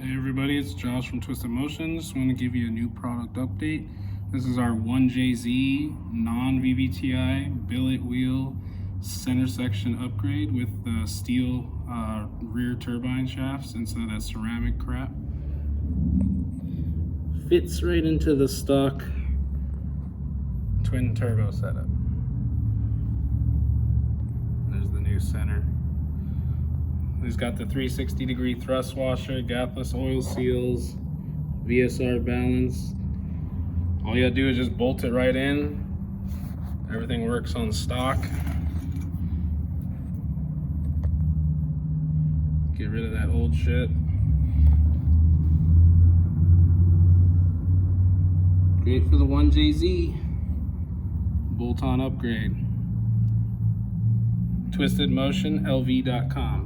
Hey everybody, it's Josh from Twisted Motion. Just want to give you a new product update. This is our 1JZ Non VVT-i billet wheel center section upgrade with steel rear turbine shafts instead of that ceramic crap. Fits right into the stock twin turbo setup. There's the new center. He's got the 360-degree thrust washer, gapless oil seals, VSR balance. All you gotta do is just bolt it right in. Everything works on stock. Get rid of that old shit. Great for the 1JZ bolt-on upgrade. TwistedMotionLV.com.